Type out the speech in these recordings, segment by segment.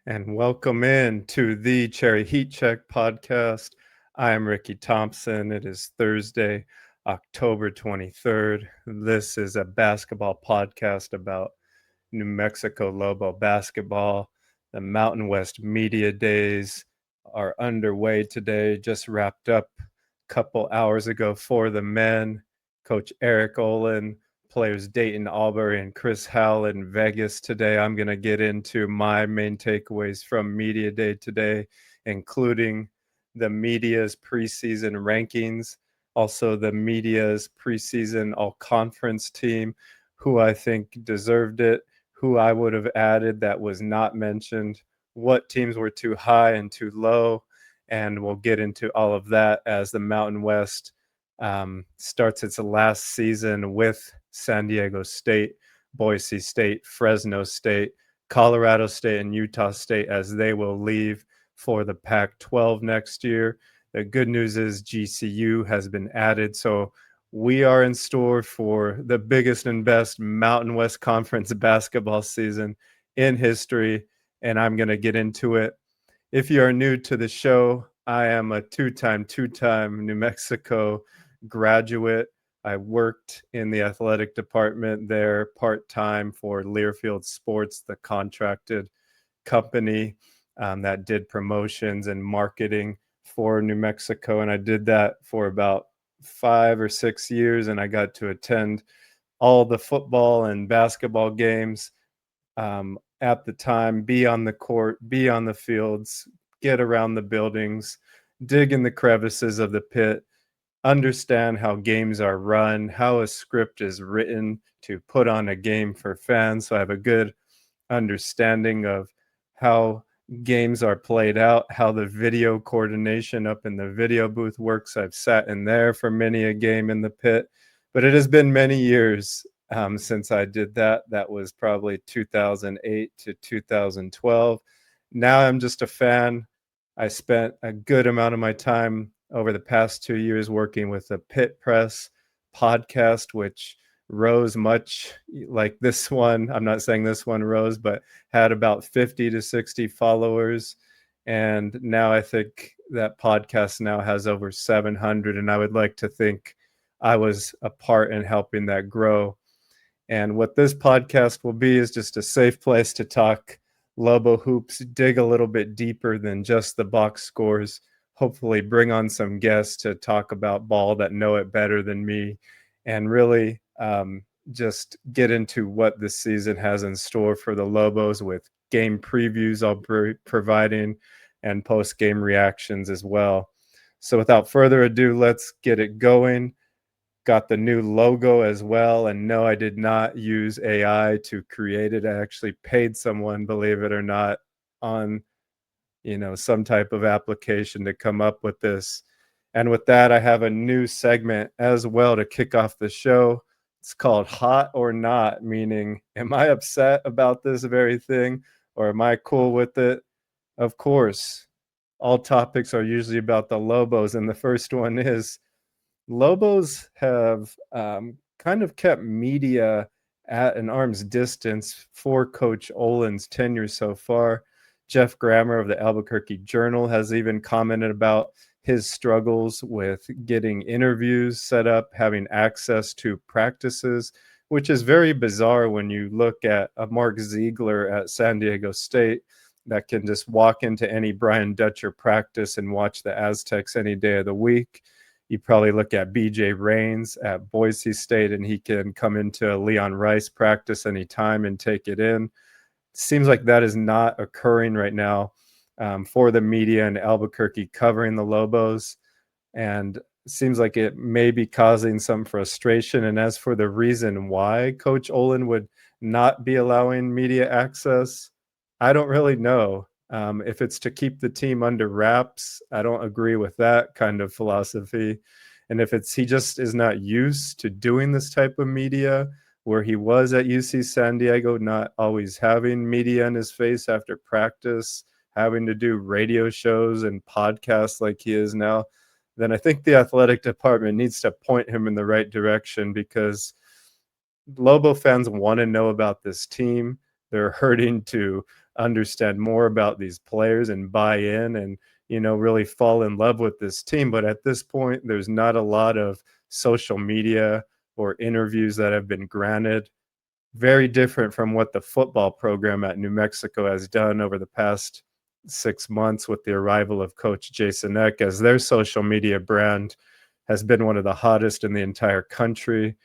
And welcome in to the Cherry Heat Check podcast. I am Ricky Thompson. It is Thursday, October 23rd. This is a basketball podcast about New Mexico Lobo basketball. The Mountain West Media Days are underway today, just wrapped up a couple hours ago for the men. Coach Eric Olin, players Dayton Albury and Chris Howell in Vegas today. I'm going to get into my main takeaways from Media Day today, including the media's preseason rankings, also the media's preseason all-conference team, who I think deserved it, who I would have added that was not mentioned, what teams were too high and too low, and we'll get into all of that as the Mountain West starts its last season with San Diego State, Boise State, Fresno State, Colorado State, and Utah State as they will leave for the Pac-12 next year. The good news is GCU has been added, so we are in store for the biggest and best Mountain West Conference basketball season in history, and I'm going to get into it. If you are new to the show, I am a two-time New Mexico graduate. I worked in the athletic department there part-time for Learfield Sports, the contracted company that did promotions and marketing for New Mexico. And I did that for about 5 or 6 years, and I got to attend all the football and basketball games at the time, be on the court, be on the fields, get around the buildings, dig in the crevices of the pit, understand how games are run, how a script is written to put on a game for fans. So I have a good understanding of how games are played out, how the video coordination up in the video booth works. I've sat in there for many a game in the pit, but it has been many years since I did that. That was probably 2008 to 2012. Now I'm just a fan. I spent a good amount of my time over the past 2 years working with the Pit Press podcast, which rose much like this one. I'm not saying this one rose, but had about 50 to 60 followers. And now I think that podcast now has over 700. And I would like to think I was a part in helping that grow. And what this podcast will be is just a safe place to talk Lobo hoops, dig a little bit deeper than just the box scores, hopefully bring on some guests to talk about ball that know it better than me, and really just get into what this season has in store for the Lobos with game previews I'll be providing and post-game reactions as well. So without further ado, let's get it going. Got the new logo as well. And no, I did not use AI to create it. I actually paid someone, believe it or not, on some type of application to come up with this. And with that, I have a new segment as well to kick off the show. It's called Hot or Not, meaning, am I upset about this very thing or am I cool with it? Of course, all topics are usually about the Lobos. And the first one is Lobos have kind of kept media at an arm's distance for Coach Olin's tenure so far. Jeff Grammer of the Albuquerque Journal has even commented about his struggles with getting interviews set up, having access to practices, which is very bizarre when you look at a Mark Ziegler at San Diego State that can just walk into any Brian Dutcher practice and watch the Aztecs any day of the week. You probably look at BJ Rains at Boise State, and he can come into a Leon Rice practice anytime and take it in. Seems like that is not occurring right now for the media in Albuquerque covering the Lobos, and seems like it may be causing some frustration. And as for the reason why Coach Olin would not be allowing media access, I don't really know. If it's to keep the team under wraps, I don't agree with that kind of philosophy. And if it's he just is not used to doing this type of media, where he was at UC San Diego, not always having media in his face after practice, having to do radio shows and podcasts like he is now, then I think the athletic department needs to point him in the right direction, because Lobo fans want to know about this team. They're hurting to understand more about these players and buy in and, really fall in love with this team. But at this point, there's not a lot of social media or interviews that have been granted. Very different from what the football program at New Mexico has done over the past 6 months with the arrival of Coach Jason Eck, as their social media brand has been one of the hottest in the entire country.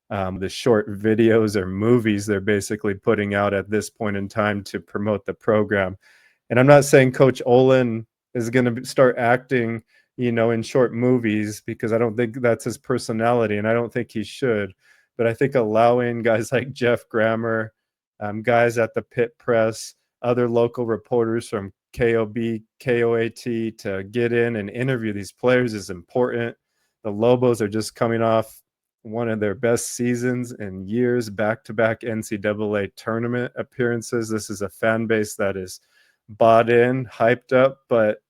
The short videos or movies they're basically putting out at this point in time to promote the program. And I'm not saying Coach Olin is going to start acting, in short movies, because I don't think that's his personality, and I don't think he should. But I think allowing guys like Jeff Grammer, guys at the Pit Press, other local reporters from KOB, KOAT to get in and interview these players is important. The Lobos are just coming off one of their best seasons in years, back-to-back NCAA tournament appearances. This is a fan base that is bought in, hyped up, but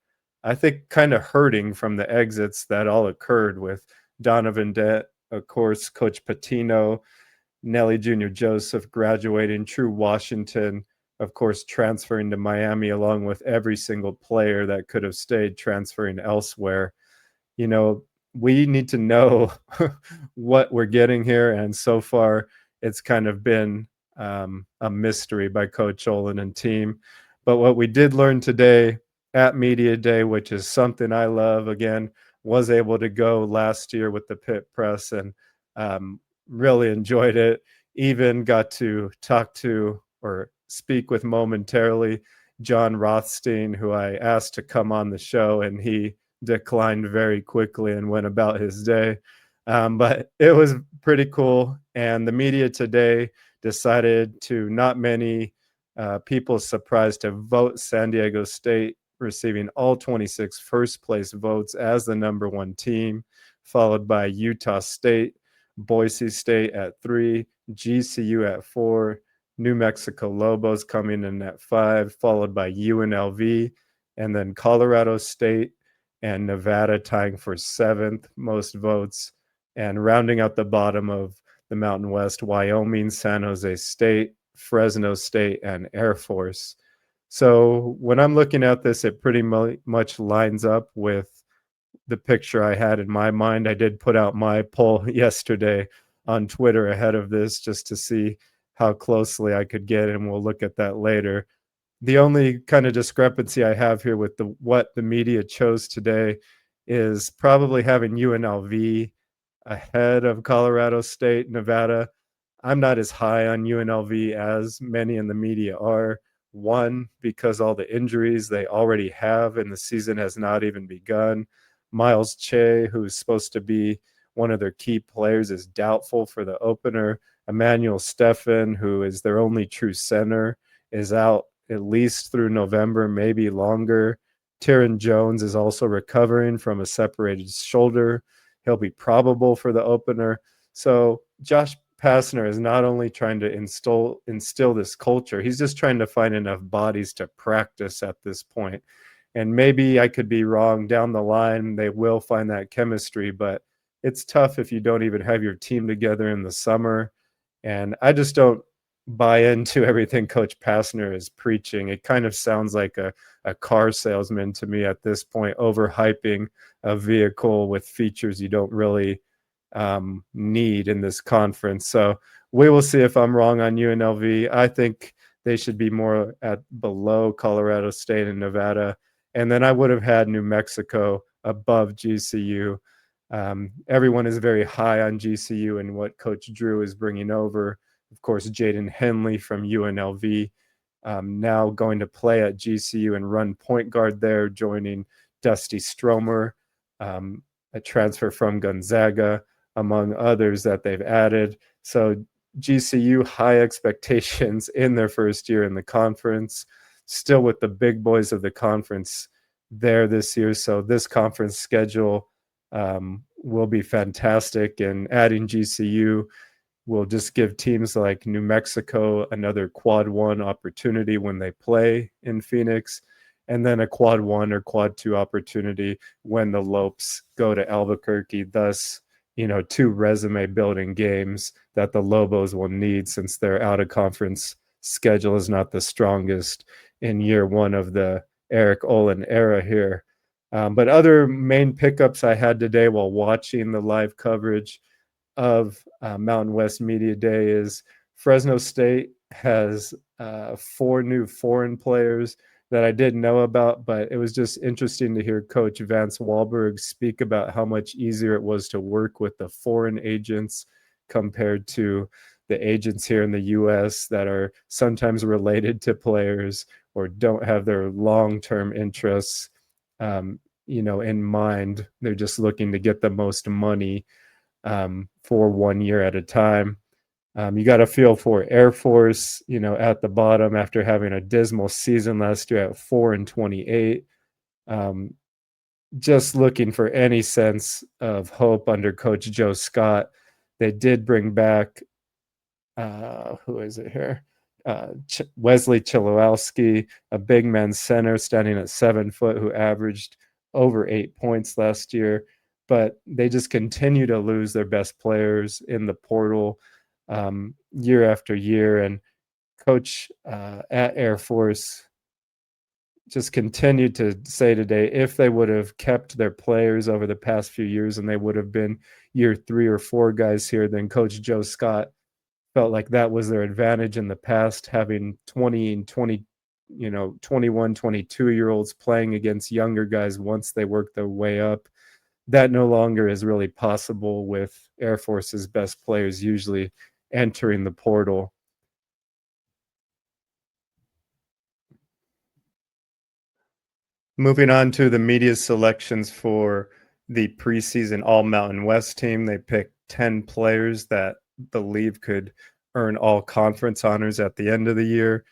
I think kind of hurting from the exits that all occurred with Donovan Dent, of course, Coach Patino, Nelly Jr. Joseph graduating, True Washington, of course, transferring to Miami, along with every single player that could have stayed transferring elsewhere. We need to know what we're getting here. And so far, it's kind of been a mystery by Coach Olin and team. But what we did learn today at Media Day, which is something I love, again, was able to go last year with the Pit Press and really enjoyed it. Even got to talk to or speak with momentarily John Rothstein, who I asked to come on the show, and he declined very quickly and went about his day. But it was pretty cool. And the media today decided to, not many people surprised, to vote San Diego State, receiving all 26 first place votes as the number one team, followed by Utah State, Boise State at 3, GCU at 4, New Mexico Lobos coming in at 5, followed by UNLV, and then Colorado State and Nevada tying for 7th most votes. And rounding out the bottom of the Mountain West, Wyoming, San Jose State, Fresno State, and Air Force. So when I'm looking at this, it pretty much lines up with the picture I had in my mind. I did put out my poll yesterday on Twitter ahead of this just to see how closely I could get, and we'll look at that later. The only kind of discrepancy I have here with what the media chose today is probably having UNLV ahead of Colorado State, Nevada. I'm not as high on UNLV as many in the media are. One, because all the injuries they already have and the season has not even begun. Miles Che, who's supposed to be one of their key players, is doubtful for the opener. Emmanuel Steffen, who is their only true center, is out at least through November, maybe longer. Tyron Jones is also recovering from a separated shoulder. He'll be probable for the opener. So Josh Pastner is not only trying to instill this culture, he's just trying to find enough bodies to practice at this point. And maybe I could be wrong down the line. They will find that chemistry, but it's tough if you don't even have your team together in the summer. And I just don't buy into everything Coach Pastner is preaching. It kind of sounds like a car salesman to me at this point, overhyping a vehicle with features you don't really need in this conference. So we will see if I'm wrong on UNLV. I think they should be more at below Colorado State and Nevada. And then I would have had New Mexico above GCU. Everyone is very high on GCU and what Coach Drew is bringing over. Of course, Jaden Henley from UNLV now going to play at GCU and run point guard there, joining Dusty Stromer, a transfer from Gonzaga, among others that they've added. So GCU, high expectations in their first year in the conference, still with the big boys of the conference there this year. So this conference schedule will be fantastic, and adding GCU will just give teams like New Mexico another quad 1 opportunity when they play in Phoenix, and then a quad 1 or quad 2 opportunity when the Lopes go to Albuquerque. Thus, 2 resume building games that the Lobos will need, since their out of conference schedule is not the strongest in year one of the Eric Olin era here. But other main pickups I had today while watching the live coverage of Mountain West Media Day is Fresno State has four new foreign players that I didn't know about, but it was just interesting to hear Coach Vance Wahlberg speak about how much easier it was to work with the foreign agents compared to the agents here in the US that are sometimes related to players or don't have their long-term interests in mind. They're just looking to get the most money for 1 year at a time. You got to feel for Air Force, at the bottom after having a dismal season last year at 4-28. Um, just looking for any sense of hope under Coach Joe Scott. They did bring back who is it here? Wesley Chilowski, a big man center standing at 7 foot who averaged over 8 points last year. But they just continue to lose their best players in the portal year after year. And coach at Air Force just continued to say today if they would have kept their players over the past few years and they would have been year 3 or 4 guys here, then Coach Joe Scott felt like that was their advantage in the past, having 20 and 20, 21, 22-year-olds playing against younger guys once they work their way up. That no longer is really possible with Air Force's best players usually entering the portal. Moving on to the media selections for the preseason All Mountain West team, they picked 10 players that believe could earn all conference honors at the end of the year.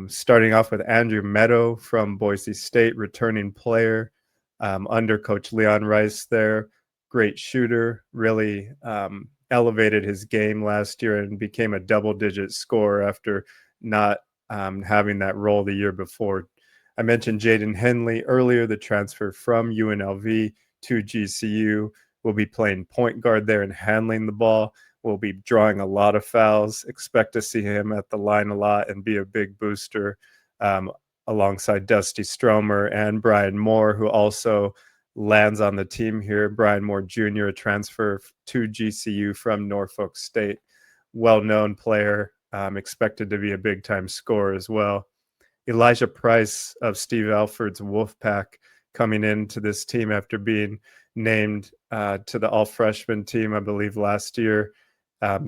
Starting off with Andrew Meadow from Boise State, returning player under Coach Leon Rice there. Great shooter, really elevated his game last year and became a double-digit scorer after not having that role the year before. I mentioned Jaden Henley earlier, the transfer from UNLV to GCU. Will be playing point guard there and handling the ball. Will be drawing a lot of fouls. Expect to see him at the line a lot and be a big booster alongside Dusty Stromer and Brian Moore, who also lands on the team here. Brian Moore Jr., a transfer to GCU from Norfolk State. Well-known player, expected to be a big-time scorer as well. Elijah Price of Steve Alford's Wolfpack coming into this team after being named to the all-freshman team, I believe, last year.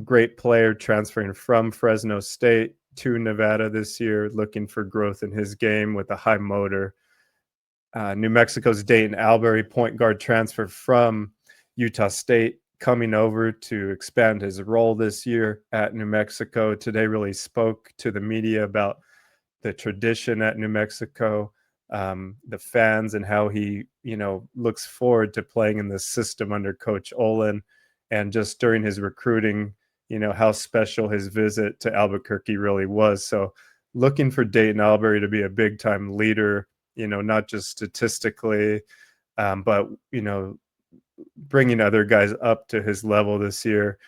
Great player transferring from Fresno State to Nevada this year, looking for growth in his game with a high motor. New Mexico's Dayton Albury, point guard transfer from Utah State, coming over to expand his role this year at New Mexico. Today really spoke to the media about the tradition at New Mexico, the fans, and how he, looks forward to playing in this system under Coach Olin. And just during his recruiting, how special his visit to Albuquerque really was. So looking for Dayton Albury to be a big time leader, not just statistically, but, bringing other guys up to his level this year.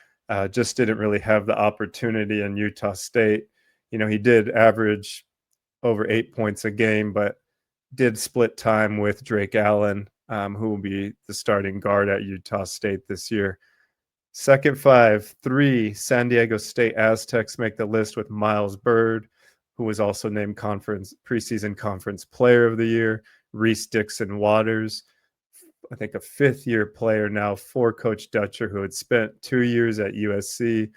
Just didn't really have the opportunity in Utah State. He did average over 8 points a game, but did split time with Drake Allen, who will be the starting guard at Utah State this year. Second five, 3 San Diego State Aztecs make the list with Miles Bird, who was also named preseason conference player of the year. Reese Dixon Waters, I think a fifth-year player now for Coach Dutcher, who had spent 2 years at USC,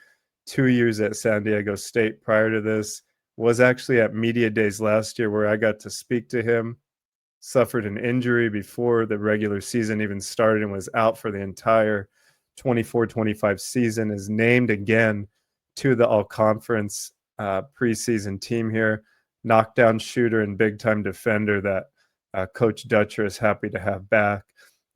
2 years at San Diego State prior to this. Was actually at Media Days last year where I got to speak to him. Suffered an injury before the regular season even started and was out for the entire 24-25 season. Is named again to the all-conference preseason team here. Knockdown shooter and big-time defender that Coach Dutcher is happy to have back.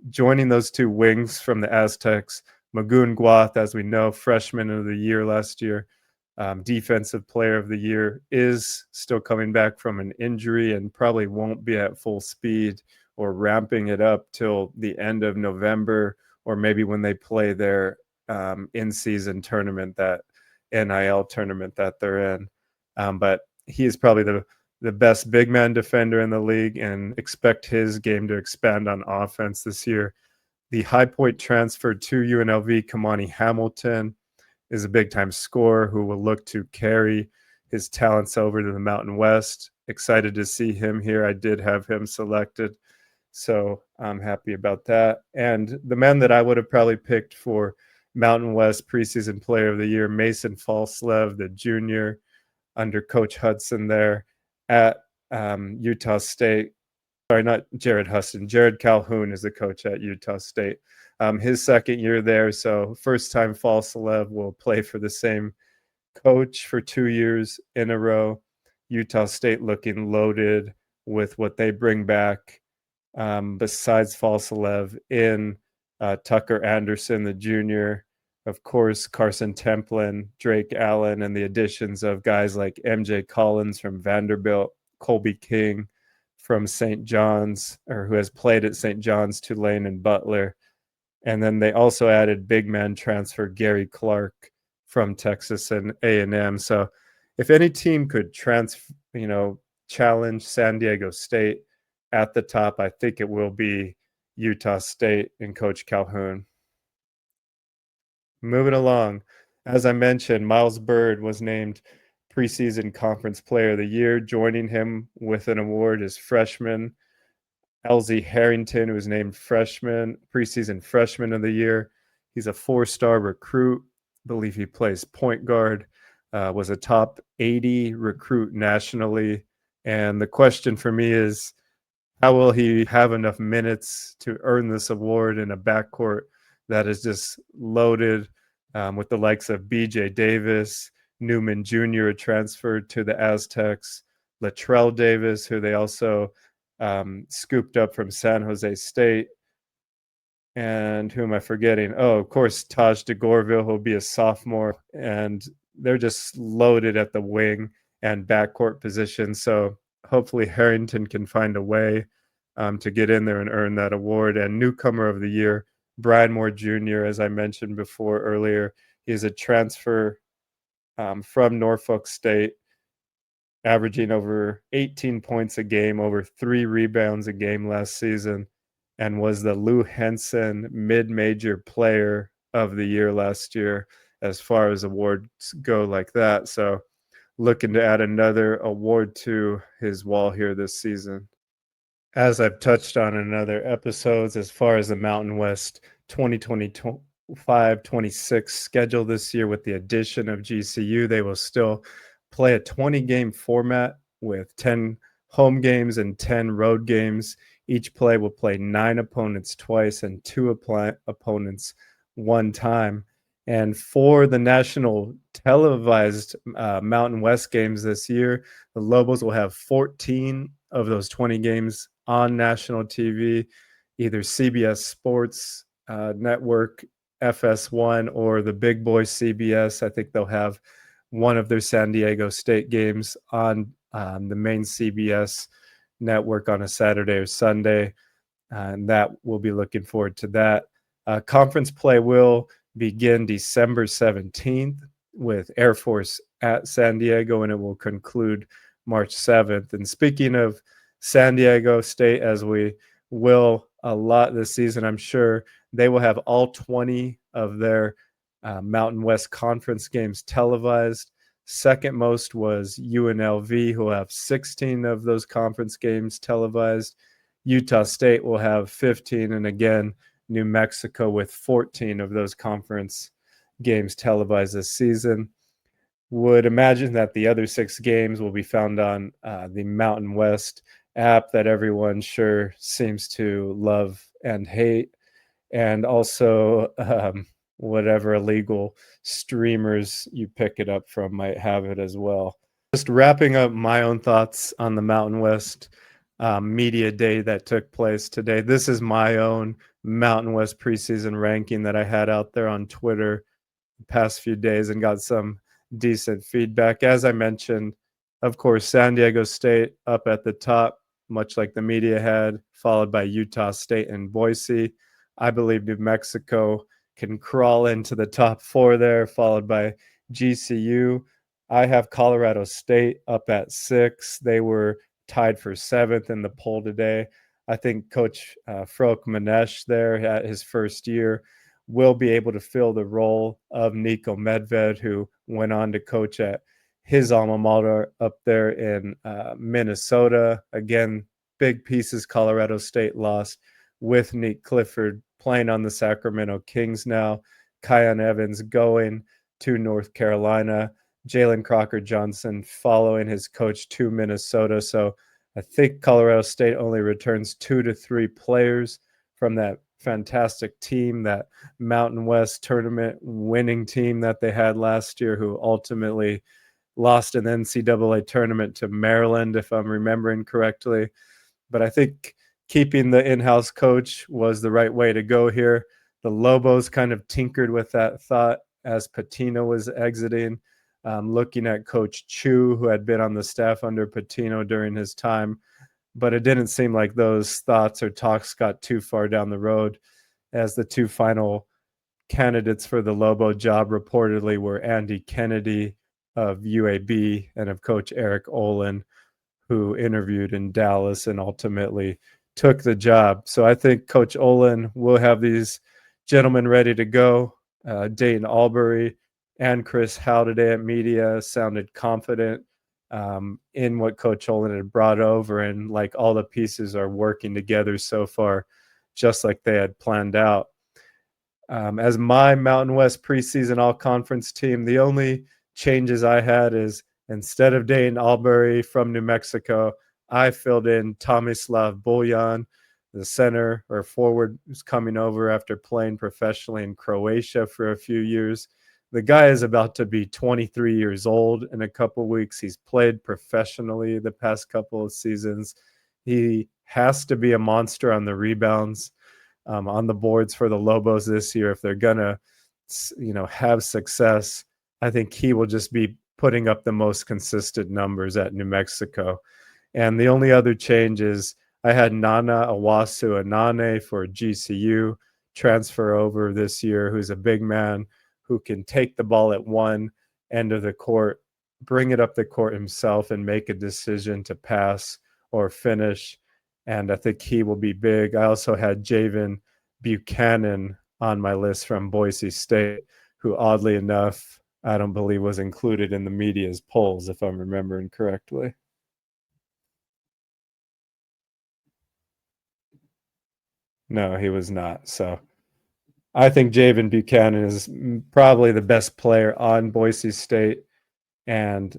Joining those two wings from the Aztecs, Magoon Guath, as we know, freshman of the year last year, defensive player of the year, is still coming back from an injury and probably won't be at full speed or ramping it up till the end of November, or maybe when they play their in-season tournament, that NIL tournament that they're in. But he is probably the the best big man defender in the league, and expect his game to expand on offense this year. The high point transfer to UNLV, Kamani Hamilton, is a big time scorer who will look to carry his talents over to the Mountain West. Excited to see him here. I did have him selected, so I'm happy about that. And the man that I would have probably picked for Mountain West preseason player of the year, Mason Falslev, the junior under Coach Hudson there at Utah State. Sorry, not Jared Huston. Jared Calhoun is the coach at Utah State. His second year there, so first time Falslev will play for the same coach for 2 years in a row. Utah State looking loaded with what they bring back besides Falsalev in Tucker Anderson, the junior, of course, Carson Templin, Drake Allen, and the additions of guys like MJ Collins from Vanderbilt, Colby King from St. John's, or who has played at St. John's, Tulane, and Butler. And then they also added big man transfer Gary Clark from Texas and A&M. So if any team could challenge San Diego State at the top, I think it will be Utah State and Coach Calhoun. Moving along, as I mentioned, Miles Byrd was named preseason conference player of the year. Joining him with an award is freshman LZ Harrington, who was named preseason freshman of the year. He's a 4-star recruit. I believe he plays point guard, was a top 80 recruit nationally. And the question for me is, how will he have enough minutes to earn this award in a backcourt that is just loaded with the likes of BJ Davis, Newman Jr. transferred to the Aztecs, Latrell Davis, who they also scooped up from San Jose State. And who am I forgetting? Oh, of course, Taj DeGorville, who'll be a sophomore. And they're just loaded at the wing and backcourt position. So hopefully Harrington can find a way to get in there and earn that award. And newcomer of the year, Brian Moore Jr., as I mentioned before earlier, he's a transfer from Norfolk State, averaging over 18 points a game, over 3 rebounds a game last season, and was the Lou Henson mid-major player of the year last year as far as awards go like that. So looking to add another award to his wall here this season. As I've touched on in other episodes, as far as the Mountain West 2025-26 schedule this year, with the addition of GCU, they will still play a 20-game format with 10 home games and 10 road games. Each play will play 9 opponents twice and 2 opponents one time. And for the national televised Mountain West games this year, the Lobos will have 14 of those 20 games on national TV, either CBS Sports Network, FS1, or the big boy CBS. I think they'll have one of their San Diego State games on the main CBS network on a Saturday or Sunday, and that we'll be looking forward to that. Conference play will begin December 17th with Air Force at San Diego, and it will conclude March 7th. And speaking of San Diego State, as we will a lot this season, I'm sure they will have all 20 of their Mountain West Conference games televised. Second most was UNLV, who will have 16 of those conference games televised. Utah State will have 15, and again, New Mexico with 14 of those conference games televised this season. Would imagine that the other 6 games will be found on the Mountain West app that everyone sure seems to love and hate, and also whatever illegal streamers you pick it up from might have it as well. Just wrapping up my own thoughts on the Mountain West media day that took place today. This is my own Mountain West preseason ranking that I had out there on Twitter the past few days and got some decent feedback. As I mentioned, of course, San Diego State up at the top, much like the media had, followed by Utah State and Boise. I believe New Mexico can crawl into the top 4 there, followed by GCU. I have Colorado State up at 6. They were tied for 7th in the poll today. I think Coach Frok Manesh there at his first year will be able to fill the role of Nico Medved, who went on to coach at his alma mater up there in Minnesota. Again, big pieces Colorado State lost with Nick Clifford playing on the Sacramento Kings now. Kion Evans going to North Carolina. Jalen Crocker Johnson following his coach to Minnesota. So I think Colorado State only returns 2 to 3 players from that fantastic team, that Mountain West tournament winning team that they had last year, who ultimately lost an NCAA tournament to Maryland, if I'm remembering correctly. But I think keeping the in-house coach was the right way to go here. The Lobos kind of tinkered with that thought as Patino was exiting, looking at Coach Chu, who had been on the staff under Patino during his time. But it didn't seem like those thoughts or talks got too far down the road, as the two final candidates for the Lobo job reportedly were Andy Kennedy of UAB and of Coach Eric Olin, who interviewed in Dallas and ultimately took the job. So I think Coach Olin will have these gentlemen ready to go. Dayton Albury and Chris Howe today at media sounded confident in what Coach Olin had brought over, and like all the pieces are working together so far, just like they had planned out. As my Mountain West preseason all-conference team, the only changes I had is instead of Dayton Albury from New Mexico, I filled in Tomislav Buljan, the center or forward who's coming over after playing professionally in Croatia for a few years. The guy is about to be 23 years old in a couple weeks. He's played professionally the past couple of seasons. He has to be a monster on the rebounds, on the boards for the Lobos this year. If they're gonna, have success, I think he will just be putting up the most consistent numbers at New Mexico. And the only other change is I had Nana Awasu Anane for GCU transfer over this year, who's a big man who can take the ball at one end of the court, bring it up the court himself, and make a decision to pass or finish. And I think he will be big. I also had Javen Buchanan on my list from Boise State, who oddly enough, I don't believe was included in the media's polls, if I'm remembering correctly. No, he was not. So I think Javen Buchanan is probably the best player on Boise State, and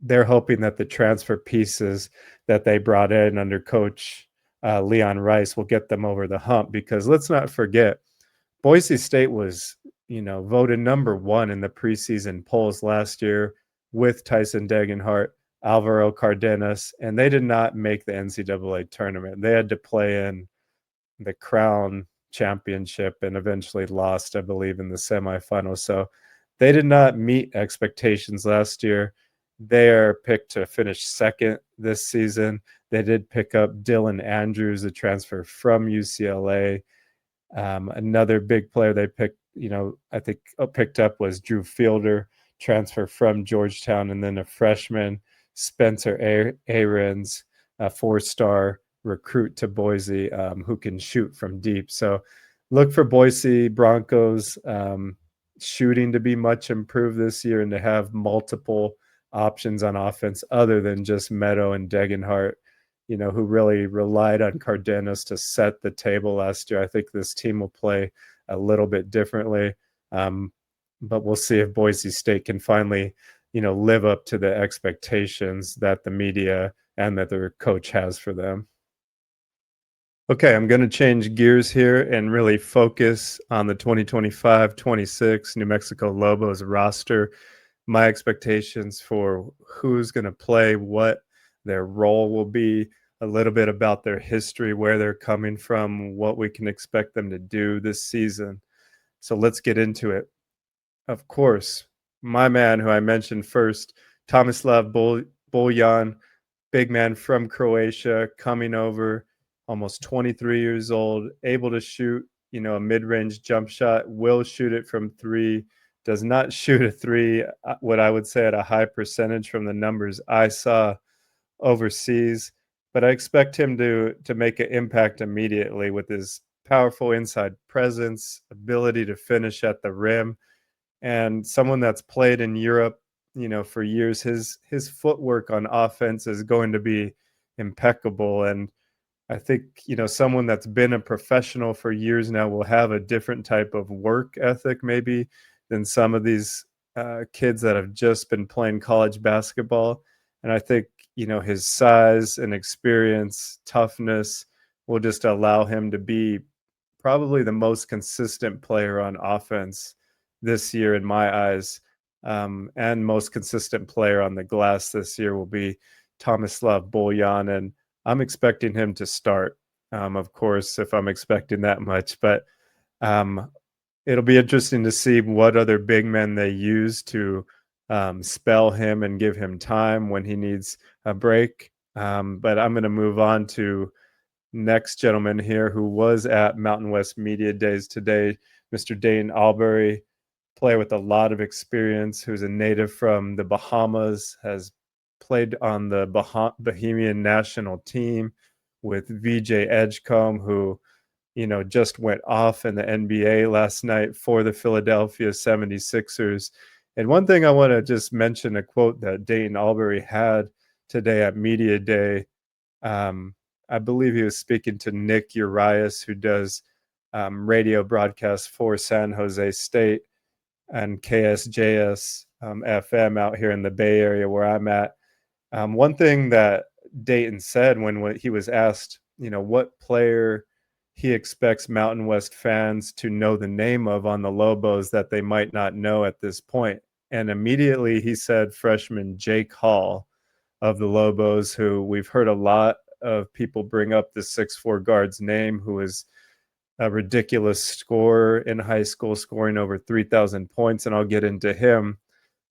they're hoping that the transfer pieces that they brought in under Coach Leon Rice will get them over the hump. Because let's not forget, Boise State was, voted number 1 in the preseason polls last year with Tyson Degenhart, Alvaro Cardenas, and they did not make the NCAA tournament. They had to play in the Crown Championship and eventually lost, I believe, in the semifinals. So they did not meet expectations last year. They are picked to finish second this season. They did pick up Dylan Andrews, a transfer from UCLA. Another big player they picked, I think picked up was Drew Fielder, transfer from Georgetown, and then a freshman, Spencer Ahrens, a 4-star recruit to Boise, who can shoot from deep. So look for Boise Broncos shooting to be much improved this year and to have multiple options on offense other than just Meadow and Degenhart, who really relied on Cardenas to set the table last year. I think this team will play a little bit differently, but we'll see if Boise State can finally, live up to the expectations that the media and that their coach has for them. Okay, I'm going to change gears here and really focus on the 2025-26 New Mexico Lobos roster. My expectations for who's going to play, what their role will be, a little bit about their history, where they're coming from, what we can expect them to do this season. So let's get into it. Of course, my man who I mentioned first, Tomislav Buljan, big man from Croatia, coming over, almost 23 years old, able to shoot, a mid-range jump shot, will shoot it from 3, does not shoot a three, what I would say at a high percentage from the numbers I saw overseas, but I expect him to make an impact immediately with his powerful inside presence, ability to finish at the rim, and someone that's played in Europe, for years. His footwork on offense is going to be impeccable, and I think, someone that's been a professional for years now will have a different type of work ethic maybe than some of these kids that have just been playing college basketball. And I think, his size and experience, toughness will just allow him to be probably the most consistent player on offense this year in my eyes. And most consistent player on the glass this year will be Tomislav Boljan, and I'm expecting him to start, of course, if I'm expecting that much. But um, it'll be interesting to see what other big men they use to spell him and give him time when he needs a break. But I'm going to move on to next gentleman here who was at Mountain West Media Days today, Mr. Dane Albury, player with a lot of experience, who's a native from the Bahamas, has played on the Bahamian national team with VJ Edgecombe, who, just went off in the NBA last night for the Philadelphia 76ers. And one thing I want to just mention, a quote that Dayton Albury had today at Media Day. I believe he was speaking to Nick Urias, who does radio broadcasts for San Jose State and KSJS FM out here in the Bay Area where I'm at. One thing that Dayton said when he was asked, what player he expects Mountain West fans to know the name of on the Lobos that they might not know at this point. And immediately he said freshman Jake Hall of the Lobos, who we've heard a lot of people bring up the 6'4" guard's name, who is a ridiculous scorer in high school, scoring over 3,000 points, and I'll get into him.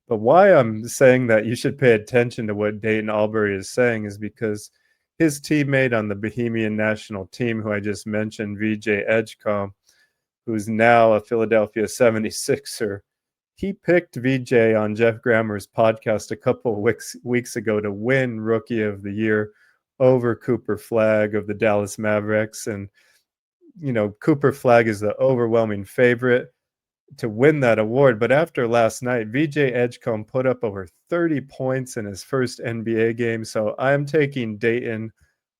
But why I'm saying that you should pay attention to what Dayton Albury is saying is because his teammate on the Bahamian national team, who I just mentioned, VJ Edgecombe, who's now a Philadelphia 76er, he picked VJ on Jeff Grammer's podcast a couple of weeks ago to win Rookie of the Year over Cooper Flagg of the Dallas Mavericks. And, Cooper Flagg is the overwhelming favorite to win that award. But after last night, VJ Edgecombe put up over 30 points in his first NBA game. So I'm taking Dayton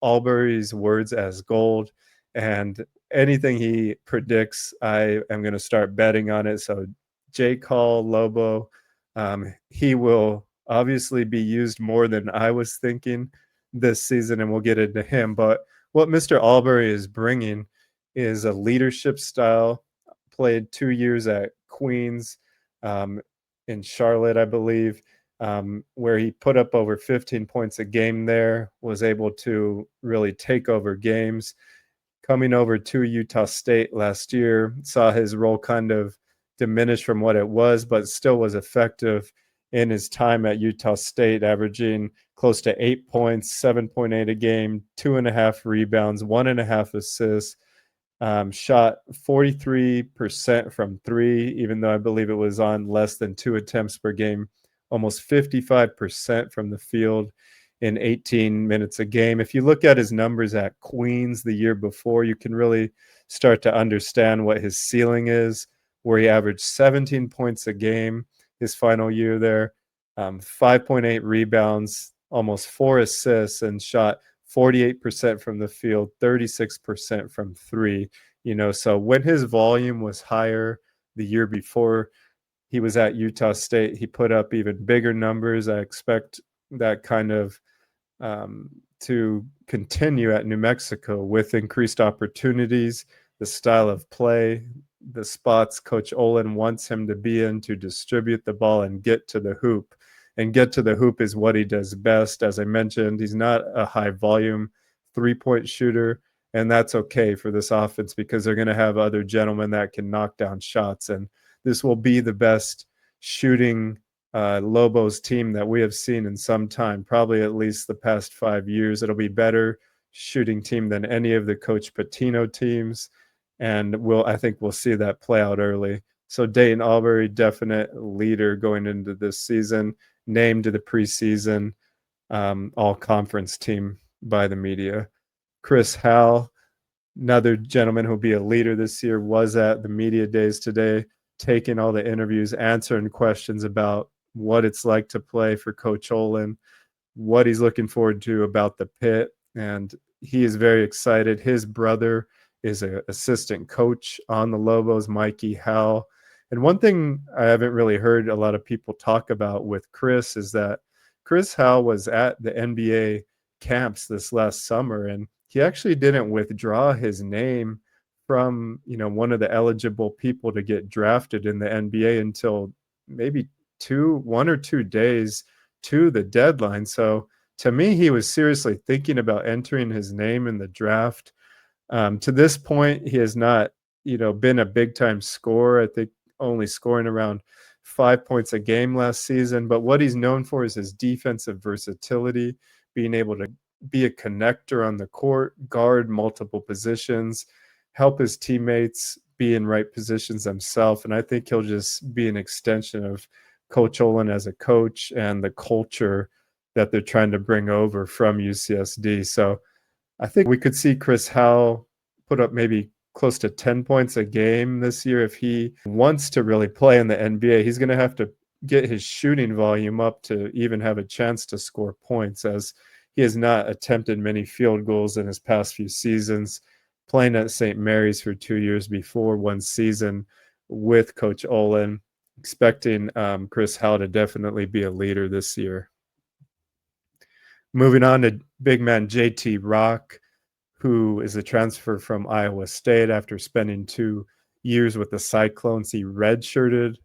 Albury's words as gold. And anything he predicts, I am going to start betting on it. So Jake Hall, Lobo, he will obviously be used more than I was thinking this season, and we'll get into him. But what Mr. Albury is bringing is a leadership style. Played 2 years at Queens in Charlotte, I believe, where he put up over 15 points a game there, was able to really take over games. Coming over to Utah State last year, saw his role kind of diminish from what it was, but still was effective in his time at Utah State, averaging close to 8 points, 7.8 a game, 2.5 rebounds, 1.5 assists. Shot 43% from three, even though I believe it was on less than 2 attempts per game, almost 55% from the field in 18 minutes a game. If you look at his numbers at Queens the year before, you can really start to understand what his ceiling is, where he averaged 17 points a game his final year there, 5.8 rebounds, almost 4 assists, and shot 48% from the field, 36% from three. So when his volume was higher the year before he was at Utah State, he put up even bigger numbers. I expect that kind of to continue at New Mexico with increased opportunities, the style of play, the spots Coach Olin wants him to be in to distribute the ball and get to the hoop. And get to the hoop is what he does best. As I mentioned, he's not a high volume three-point shooter, and that's okay for this offense because they're going to have other gentlemen that can knock down shots. And this will be the best shooting Lobos team that we have seen in some time, probably at least the past 5 years. It'll be better shooting team than any of the Coach Patino teams, and I think we'll see that play out early. So Dayton Albury, definite leader going into this season, named to the preseason all conference team by the media. Chris Howell, another gentleman who'll be a leader this year, was at the media days today, taking all the interviews, answering questions about what it's like to play for Coach Olin, what he's looking forward to about the pit, and he is very excited. His brother is an assistant coach on the Lobos, Mikey Howell. And one thing I haven't really heard a lot of people talk about with Chris is that Chris Howell was at the NBA camps this last summer, and he actually didn't withdraw his name from one of the eligible people to get drafted in the NBA until maybe 1 or 2 days to the deadline. So to me, he was seriously thinking about entering his name in the draft. To this point, he has not, been a big time scorer. I think only scoring around 5 points a game last season. But what he's known for is his defensive versatility, being able to be a connector on the court, guard multiple positions, help his teammates be in right positions themselves. And I think he'll just be an extension of Coach Olin as a coach and the culture that they're trying to bring over from UCSD. So I think we could see Chris Howell put up maybe close to 10 points a game this year. If he wants to really play in the NBA, he's going to have to get his shooting volume up to even have a chance to score points, as he has not attempted many field goals in his past few seasons, playing at St. Mary's for 2 years before one season with Coach Olin. Expecting Chris Howell to definitely be a leader this year. Moving on to big man JT Rock, who is a transfer from Iowa State after spending 2 years with the Cyclones. He redshirted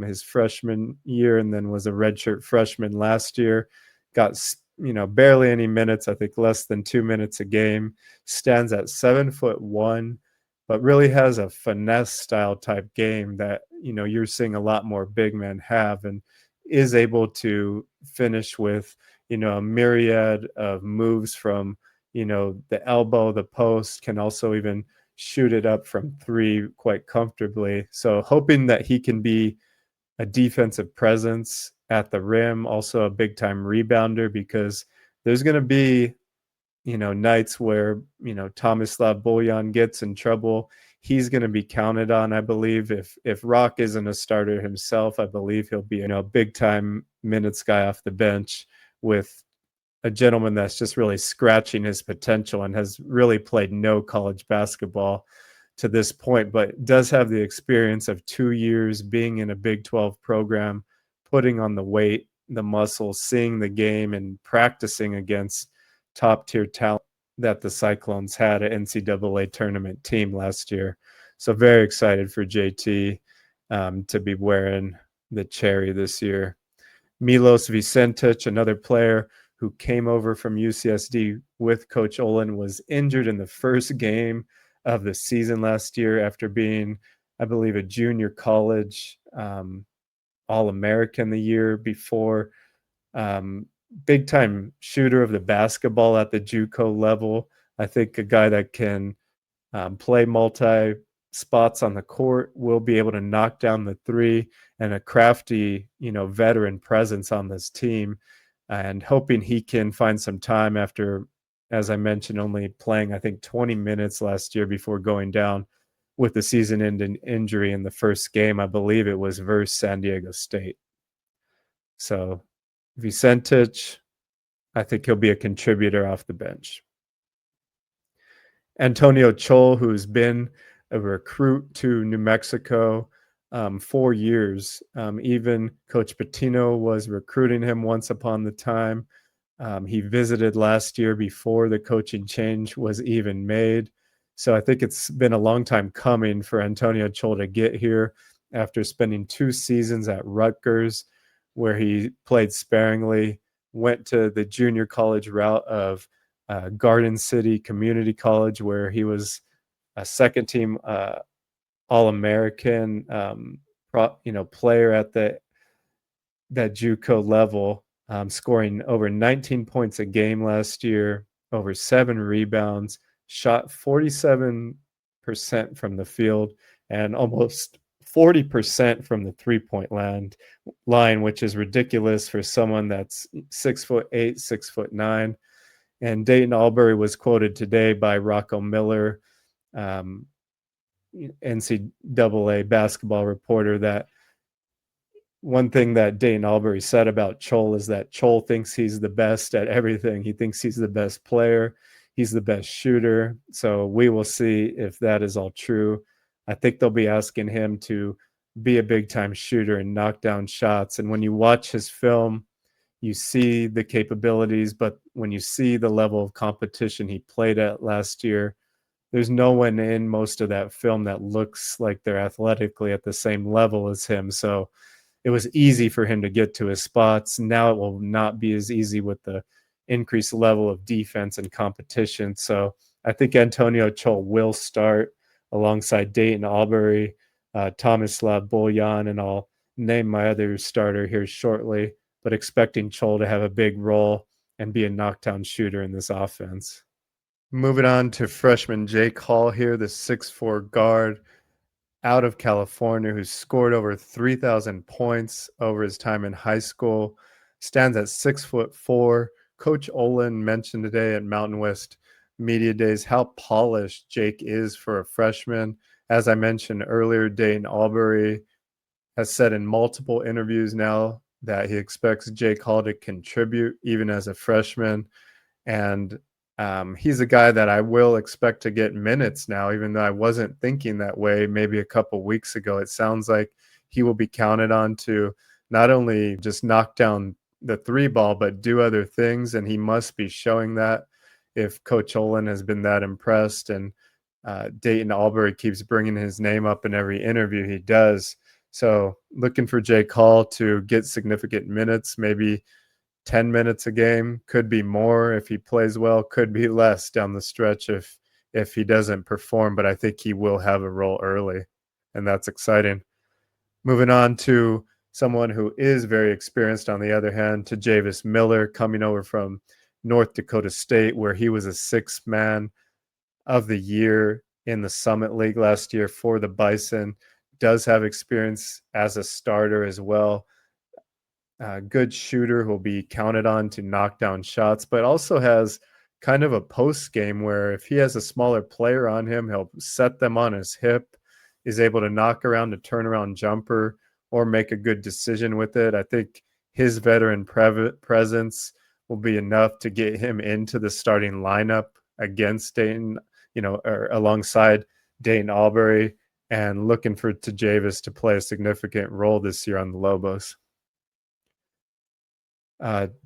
his freshman year and then was a redshirt freshman last year. Got barely any minutes, I think less than 2 minutes a game. Stands at 7'1", but really has a finesse style type game that you're seeing a lot more big men have, and is able to finish with a myriad of moves from the elbow, the post, can also even shoot it up from three quite comfortably. So hoping that he can be a defensive presence at the rim, also a big time rebounder, because there's going to be nights where Tomislav Bojan gets in trouble. He's going to be counted on, I believe. If Rock isn't a starter himself, I believe he'll be a big time minutes guy off the bench, with a gentleman that's just really scratching his potential and has really played no college basketball to this point, but does have the experience of 2 years being in a Big 12 program, putting on the weight, the muscle, seeing the game, and practicing against top tier talent that the Cyclones had an NCAA tournament team last year. So very excited for JT to be wearing the cherry this year. Milos Vicentic, another player who came over from UCSD with Coach Olin, was injured in the first game of the season last year after being, I believe, a junior college All-American the year before. Big time shooter of the basketball at the JUCO level. I think a guy that can play multi spots on the court, will be able to knock down the three, and a crafty, veteran presence on this team. And hoping he can find some time after, as I mentioned, only playing, I think, 20 minutes last year before going down with the season-ending injury in the first game. I believe it was versus San Diego State. So Vicentic, I think he'll be a contributor off the bench. Antonio Chol, who's been a recruit to New Mexico 4 years. Even Coach Pitino was recruiting him once upon the time. He visited last year before the coaching change was even made. So I think it's been a long time coming for Antonio Chol to get here after spending 2 seasons at Rutgers, where he played sparingly, went to the junior college route of Garden City Community College, where he was a second team All-American player at that JUCO level, scoring over 19 points a game last year, over 7 rebounds, shot 47% from the field, and almost 40% from the three-point line, which is ridiculous for someone that's 6'8", 6'9". And Dayton Albury was quoted today by Rocco Miller, um, NCAA basketball reporter, that one thing that Dayton Albury said about Chol is that Chol thinks he's the best at everything. He thinks he's the best player. He's the best shooter. So we will see if that is all true. I think they'll be asking him to be a big time shooter and knock down shots. And when you watch his film, you see the capabilities, but when you see the level of competition he played at last year, there's no one in most of that film that looks like they're athletically at the same level as him. So it was easy for him to get to his spots. Now it will not be as easy with the increased level of defense and competition. So I think Antonio Chol will start alongside Dayton Albury, Tomislav Boljan, and I'll name my other starter here shortly, but expecting Chol to have a big role and be a knockdown shooter in this offense. Moving on to freshman Jake Hall here, the 6'4" guard out of California who scored over 3,000 points over his time in high school, stands at 6'4". Coach Olin mentioned today at Mountain West Media Days how polished Jake is for a freshman. As I mentioned earlier, Dayton Albury has said in multiple interviews now that he expects Jake Hall to contribute even as a freshman. And he's a guy that I will expect to get minutes now, even though I wasn't thinking that way maybe a couple weeks ago. It sounds like he will be counted on to not only just knock down the three ball, but do other things. And he must be showing that if Coach Olin has been that impressed. And Dayton Albury keeps bringing his name up in every interview he does. So looking for Jake Hall to get significant minutes, maybe 10 minutes a game, could be more if he plays well, could be less down the stretch if he doesn't perform, but I think he will have a role early, and that's exciting. Moving on to someone who is very experienced on the other hand, to Javis Miller, coming over from North Dakota State, where he was a sixth man of the year in the Summit League last year for the Bison, does have experience as a starter as well. Good shooter who'll be counted on to knock down shots, but also has kind of a post game where if he has a smaller player on him, he'll set them on his hip, is able to knock around a turnaround jumper or make a good decision with it. I think his veteran presence will be enough to get him into the starting lineup against Dayton, or alongside Dayton Albury, and looking for Javis to play a significant role this year on the Lobos.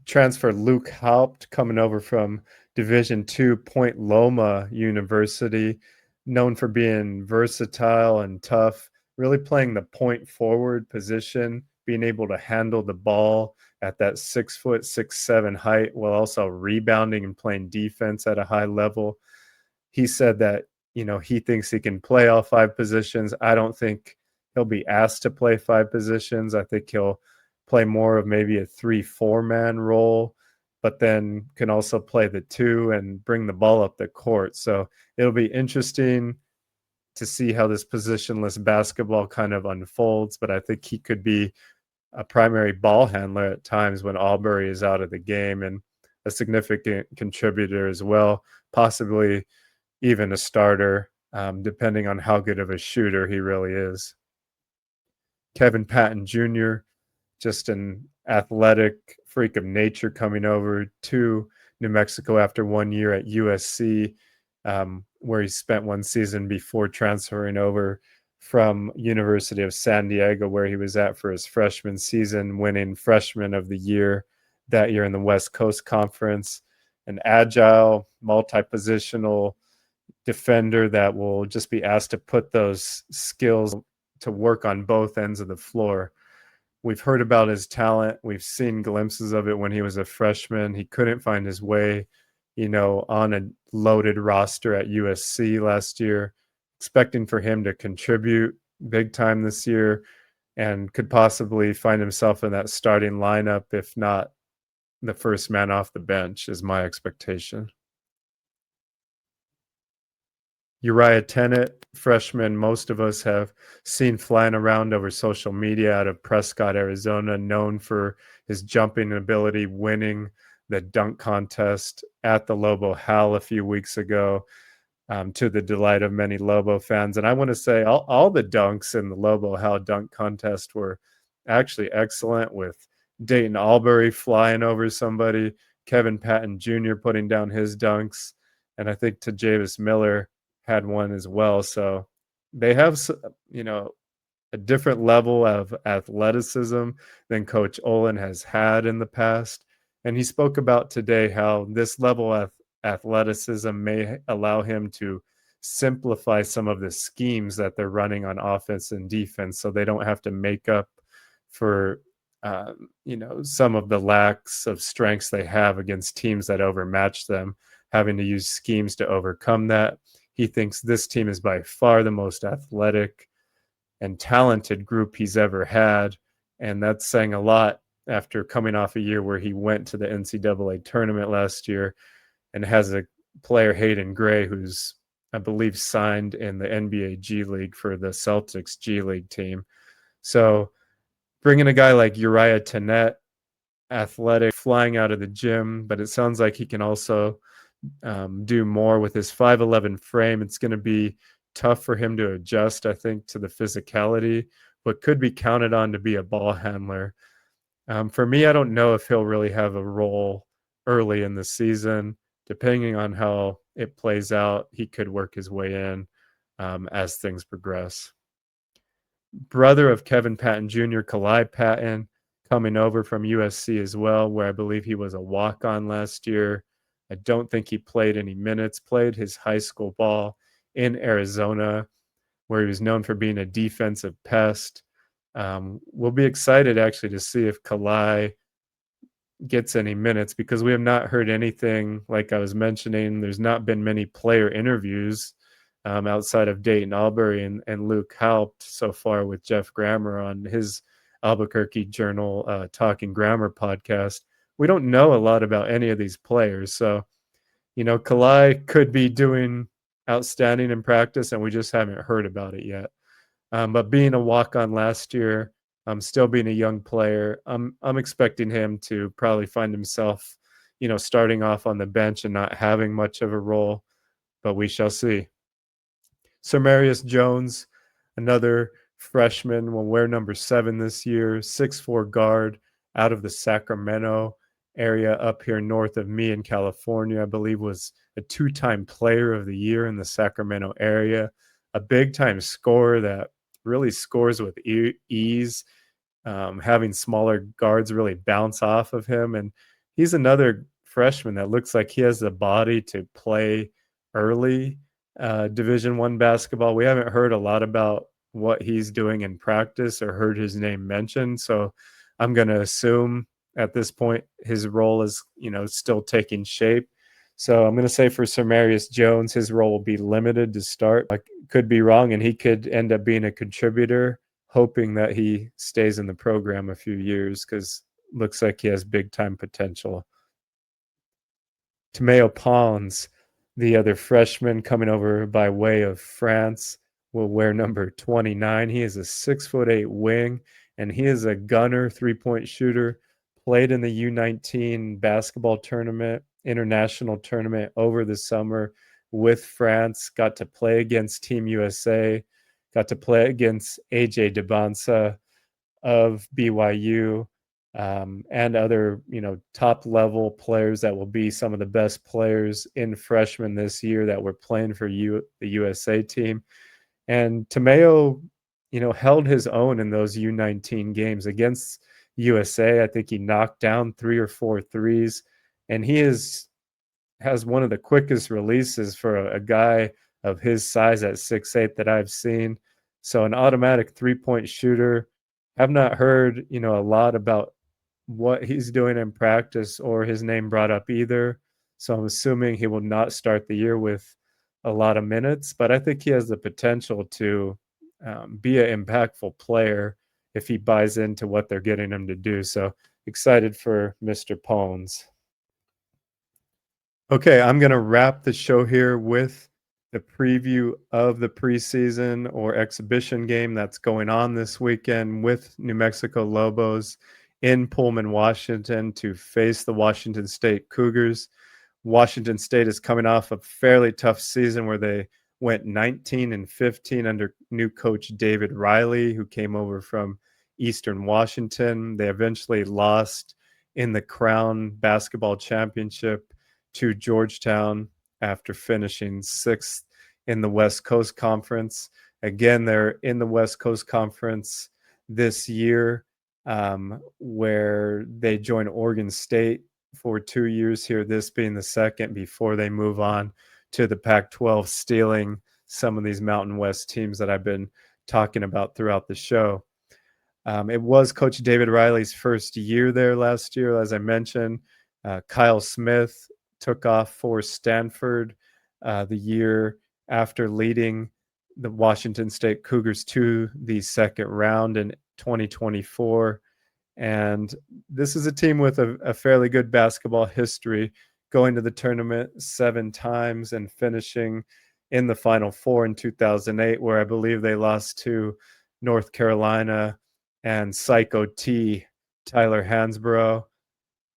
Transfer Luke Haupt coming over from Division II Point Loma University, known for being versatile and tough, really playing the point forward position, being able to handle the ball at that 6', 6'7" height while also rebounding and playing defense at a high level. He said that, he thinks he can play all five positions. I don't think he'll be asked to play five positions. I think he'll play more of maybe a 3-4 man role, but then can also play the two and bring the ball up the court. So it'll be interesting to see how this positionless basketball kind of unfolds, but I think he could be a primary ball handler at times when Albury is out of the game, and a significant contributor as well, possibly even a starter, depending on how good of a shooter he really is. Kevin Patton Jr., just an athletic freak of nature, coming over to New Mexico after 1 year at USC, where he spent one season before transferring over from University of San Diego, where he was at for his freshman season, winning Freshman of the Year that year in the West Coast Conference. An agile, multi-positional defender that will just be asked to put those skills to work on both ends of the floor. We've heard about his talent. We've seen glimpses of it when he was a freshman. He couldn't find his way, on a loaded roster at USC last year. Expecting for him to contribute big time this year, and could possibly find himself in that starting lineup, if not the first man off the bench, is my expectation. Uriah Tenet, freshman, most of us have seen flying around over social media out of Prescott, Arizona, known for his jumping ability, winning the dunk contest at the Lobo Hal a few weeks ago, to the delight of many Lobo fans. And I want to say all the dunks in the Lobo Hal dunk contest were actually excellent, with Dayton Albury flying over somebody, Kevin Patton Jr. putting down his dunks, and I think Tajavis Miller had one as well. So they have, you know, a different level of athleticism than Coach Olin has had in the past. And he spoke about today how this level of athleticism may allow him to simplify some of the schemes that they're running on offense and defense, so they don't have to make up for some of the lacks of strengths they have against teams that overmatch them, having to use schemes to overcome that. He thinks this team is by far the most athletic and talented group he's ever had. And that's saying a lot after coming off a year where he went to the NCAA tournament last year and has a player, Hayden Gray, who's, I believe, signed in the NBA G League for the Celtics G League team. So bringing a guy like Uriah Tenet, athletic, flying out of the gym, but it sounds like he can also do more with his 5'11 frame. It's going to be tough for him to adjust, I think, to the physicality, but could be counted on to be a ball handler. For me, I don't know if he'll really have a role early in the season. Depending on how it plays out, he could work his way in as things progress. Brother of Kevin Patton Jr., Kalai Patton, coming over from USC as well, where I believe he was a walk-on last year. I don't think he played any minutes, played his high school ball in Arizona, where he was known for being a defensive pest. We'll be excited actually to see if Kalai gets any minutes, because we have not heard anything. Like I was mentioning, there's not been many player interviews outside of Dayton Albury and Luke Haupt so far with Jeff Grammer on his Albuquerque Journal Talking Grammar podcast. We don't know a lot about any of these players. So, Kalai could be doing outstanding in practice, and we just haven't heard about it yet. But being a walk-on last year, still being a young player, I'm expecting him to probably find himself, starting off on the bench and not having much of a role, but we shall see. Samarius Jones, another freshman, will wear number 7 this year, 6'4" guard out of the Sacramento area up here north of me in California. I believe was a 2-time player of the year in the Sacramento area, a big-time scorer that really scores with ease, having smaller guards really bounce off of him. And he's another freshman that looks like he has the body to play early Division I basketball. We haven't heard a lot about what he's doing in practice or heard his name mentioned. So I'm going to assume at this point his role is, still taking shape. So I'm going to say for Samarius Jones, his role will be limited to start. I could be wrong, and he could end up being a contributor, hoping that he stays in the program a few years, because looks like he has big time potential. Tomeo Pons, the other freshman coming over by way of France, will wear number 29. He is a 6'8" wing, and he is a gunner, 3-point shooter. Played in the U19 basketball tournament, international tournament over the summer with France. Got to play against Team USA. Got to play against AJ Debonsa of BYU. And other, top level players that will be some of the best players in freshmen this year that were playing for the USA team. And Tomeo, held his own in those U19 games against USA. I think he knocked down 3 or 4 threes, and he has one of the quickest releases for a guy of his size at 6'8" that I've seen. So an automatic 3-point shooter. Have not heard, a lot about what he's doing in practice or his name brought up either. So I'm assuming he will not start the year with a lot of minutes, but I think he has the potential to be an impactful player if he buys into what they're getting him to do. So excited for Mr. Pons. Okay, I'm going to wrap the show here with the preview of the preseason or exhibition game that's going on this weekend with New Mexico Lobos in Pullman, Washington to face the Washington State Cougars. Washington State is coming off a fairly tough season where they went 19-15 under new coach David Riley, who came over from Eastern Washington. They eventually lost in the Crown Basketball Championship to Georgetown after finishing sixth in the West Coast Conference. Again, they're in the West Coast Conference this year, where they join Oregon State for 2 years here, this being the second before they move on to the Pac-12, stealing some of these Mountain West teams that I've been talking about throughout the show. It was Coach David Riley's first year there last year, as I mentioned. Kyle Smith took off for Stanford the year after leading the Washington State Cougars to the second round in 2024. And this is a team with a fairly good basketball history, going to the tournament 7 times and finishing in the Final Four in 2008, where I believe they lost to North Carolina and Psycho T, Tyler Hansborough.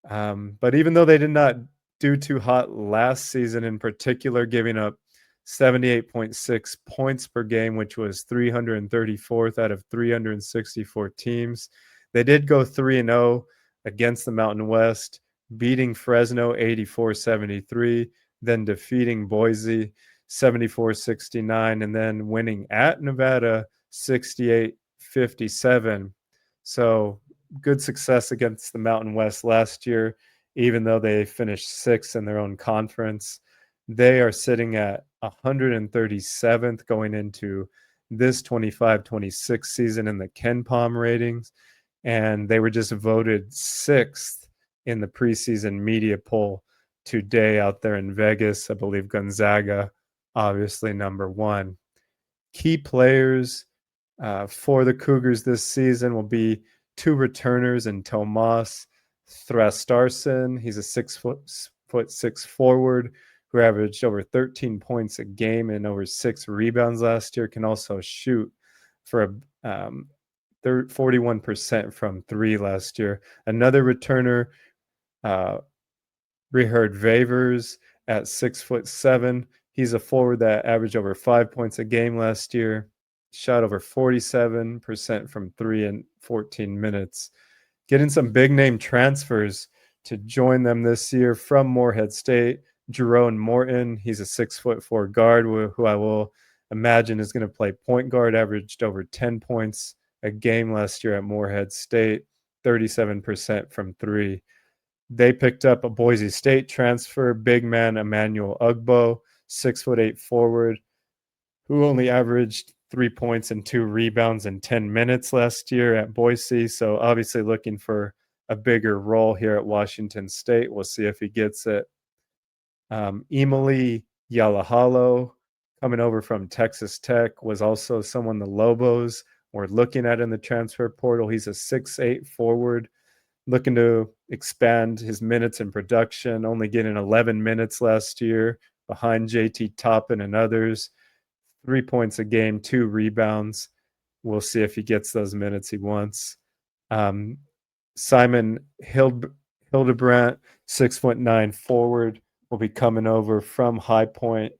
But even though they did not do too hot last season, in particular, giving up 78.6 points per game, which was 334th out of 364 teams, they did go 3-0 against the Mountain West, beating Fresno 84-73, then defeating Boise 74-69, and then winning at Nevada 68-57. So good success against the Mountain West last year, even though they finished 6th in their own conference. They are sitting at 137th going into this 25-26 season in the KenPom ratings, and they were just voted 6th in the preseason media poll today out there in Vegas. I believe Gonzaga, obviously number 1. Key players for the Cougars this season will be 2 returners in Tomas Thrastarsson. He's a 6'6" forward who averaged over 13 points a game and over 6 rebounds last year. Can also shoot for 41% from 3 last year. Another returner, Richard Vavers, at 6'7". He's a forward that averaged over 5 points a game last year, shot over 47% from 3 in 14 minutes. Getting some big name transfers to join them this year from Morehead State. Jerome Morton, he's a 6'4" guard who I will imagine is going to play point guard, averaged over 10 points a game last year at Morehead State, 37% from 3. They picked up a Boise State transfer, big man Emmanuel Ugbo, 6'8" forward, who only averaged 3 points and 2 rebounds in 10 minutes last year at Boise. So obviously looking for a bigger role here at Washington State. We'll see if he gets it. Emily Yalahalo, coming over from Texas Tech, was also someone the Lobos were looking at in the transfer portal. He's a 6'8" forward, looking to expand his minutes in production, only getting 11 minutes last year behind JT Toppin and others. 3 points a game, 2 rebounds. We'll see if he gets those minutes he wants. Simon Hildebrandt, 6'9" forward, will be coming over from High Point,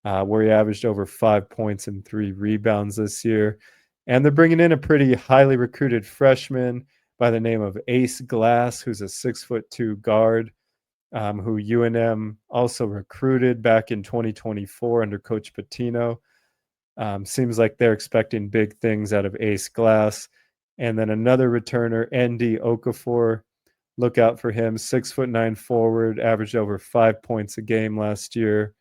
where he averaged over 5 points and 3 rebounds this year. And they're bringing in a pretty highly recruited freshman by the name of Ace Glass, who's a 6'2" guard, who UNM also recruited back in 2024 under Coach Patino. Seems like they're expecting big things out of Ace Glass. And then another returner, Andy Okafor. Look out for him, 6'9" forward, averaged over 5 points a game last year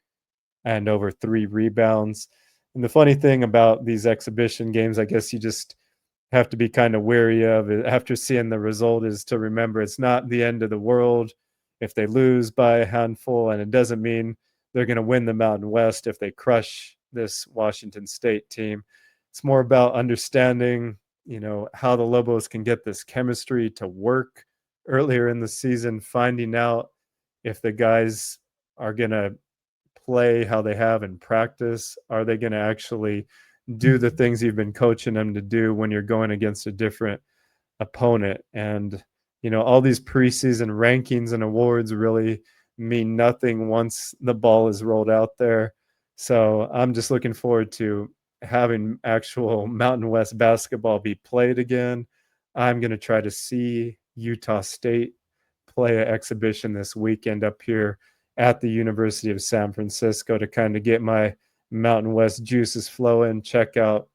and over 3 rebounds. And the funny thing about these exhibition games, I guess you just have to be kind of wary of it after seeing the result, is to remember it's not the end of the world if they lose by a handful, and it doesn't mean they're going to win the Mountain West if they crush this Washington State team. It's more about understanding, how the Lobos can get this chemistry to work earlier in the season, finding out if the guys are going to play how they have in practice? Are they going to actually do the things you've been coaching them to do when you're going against a different opponent? And all these preseason rankings and awards really mean nothing once the ball is rolled out there. So I'm just looking forward to having actual Mountain West basketball be played again. I'm going to try to see Utah State play an exhibition this weekend up here at the University of San Francisco to kind of get my Mountain West juices flowing, check out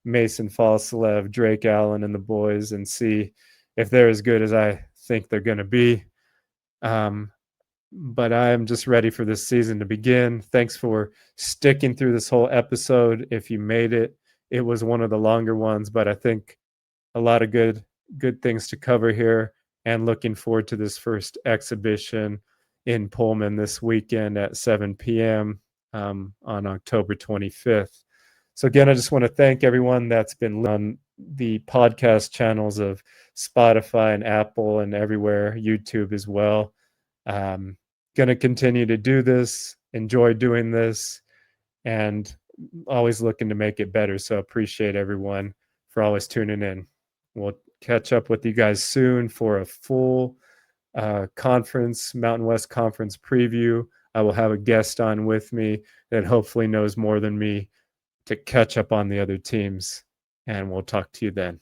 Mason Falselev, Drake Allen, and the boys, and see if they're as good as I think they're going to be. But I'm just ready for this season to begin. Thanks for sticking through this whole episode. If you made it, it was one of the longer ones, but I think a lot of good things to cover here, and looking forward to this first exhibition in Pullman this weekend at 7 p.m. On October 25th. So again, I just want to thank everyone that's been on the podcast channels of Spotify and Apple and everywhere, YouTube as well. Going to continue to do this, enjoy doing this, and always looking to make it better. So appreciate everyone for always tuning in. We'll catch up with you guys soon for a full conference, Mountain West Conference preview. I will have a guest on with me that hopefully knows more than me to catch up on the other teams, and we'll talk to you then.